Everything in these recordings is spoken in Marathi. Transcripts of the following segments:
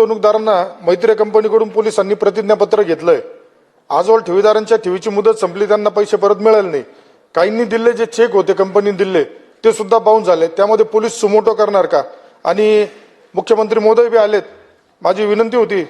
गुंतवणूकदारांना मैत्री कंपनीकडून पोलिसांनी प्रतिज्ञापत्र घेतलंय। आजवर ठेवीदारांच्या ठेवीची मुदत संपली, त्यांना पैसे परत मिळाले नाही। काहींनी दिले जे चेक होते कंपनीने दिले ते सुद्धा बाउन्स झाले। त्यामध्ये पोलीस सुमोटो करणार का? आणि मुख्यमंत्री महोदय बी आलेत, माझी विनंती होती,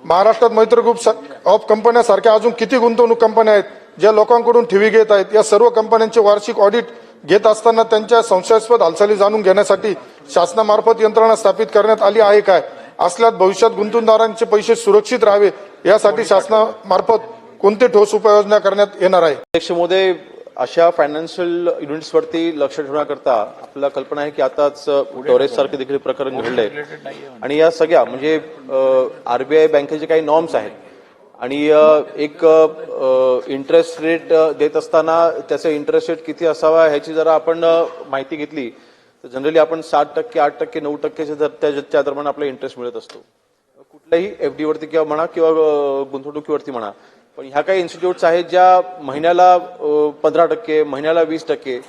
महाराष्ट्रात मैत्री ग्रुप ऑफ कंपन्यासारख्या अजून किती गुंतवणूक कंपन्या आहेत ज्या लोकांकडून ठेवी घेत आहेत। या सर्व कंपन्यांचे वार्षिक ऑडिट घेत असताना त्यांच्या संशयास्पद हालचाली जाणून घेण्यासाठी शासनामार्फत यंत्रणा स्थापित करण्यात आली आहे काय? असल्यास भविष्यात गुंतवणूकदारांचे पैसे सुरक्षित राहावे यासाठी शासनामार्फत कोणते ठोस उपाययोजना करण्यात येणार आहे? अध्यक्ष महोदय, अशा फायनान्शियल युनिट्सवरती लक्ष ठेवण्याकरता आपल्याला कल्पना आहे की आताच टोरेस सारखे देखील प्रकरण घडलंय आणि या सगळ्या म्हणजे आरबीआय बँकेचे काही नॉर्म्स आहेत आणि एक इंटरेस्ट रेट देत असताना त्याचा इंटरेस्ट रेट किती असावा ह्याची जरा आपण माहिती घेतली तर जनरली आपण 7%, 8%, 9% त्या दरम्यान आपला इंटरेस्ट मिळत असतो कुठल्याही एफडी वरती किंवा म्हणा किंवा गुंतवणुकीवरती म्हणा। पण ह्या काही इन्स्टिट्यूट्स आहेत ज्या महिन्याला 15%, महिन्याला 20%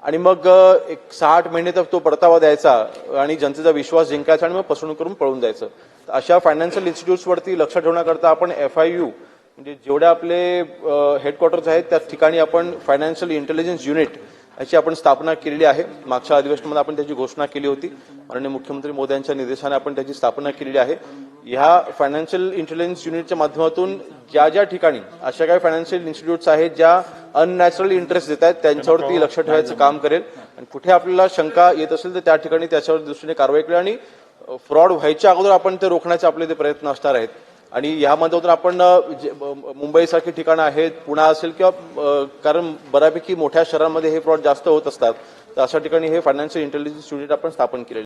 आणि मग एक 6-8 महिने तर तो परतावा द्यायचा आणि जनतेचा विश्वास जिंकायचा आणि मग फसवणूक करून पळून जायचं। अशा फायनान्शियल इन्स्टिट्यूट्स वरती लक्ष ठेवण्याकरता आपण FIU म्हणजे जेवढ्या आपले हेडक्वार्टर्स आहेत त्या ठिकाणी आपण फायनान्शियल इंटेलिजन्स युनिट याची आपण स्थापना केलेली आहे। मागच्या अधिवेशनामध्ये आपण त्याची घोषणा केली होती। माननीय मुख्यमंत्री मोदयांच्या निर्देशाने आपण त्याची स्थापना केलेली आहे। ह्या फायनान्शियल इंटेलिजन्स युनिटच्या माध्यमातून ज्या ज्या ठिकाणी अशा काही फायनान्शियल इन्स्टिट्यूट्स आहेत ज्या अननॅचरल इंटरेस्ट देत आहेत त्यांच्यावरती लक्ष ठेवायचं काम करेल आणि कुठे आपल्याला शंका येत असेल तर त्या ठिकाणी त्याच्यावर दृष्टीने कारवाई करेल आणि फ्रॉड व्हायच्या अगोदर आपण ते रोखण्याचे आपले ते प्रयत्न असणार आहेत। आणि ह्यामध्ये आपण मुंबईसारखी ठिकाणं आहेत, पुणे असेल किंवा कारण बऱ्यापैकी मोठ्या शहरांमध्ये हे फ्रॉड जास्त होत असतात तर अशा ठिकाणी हे फायनान्शियल इंटेलिजन्स युनिट आपण स्थापन केले।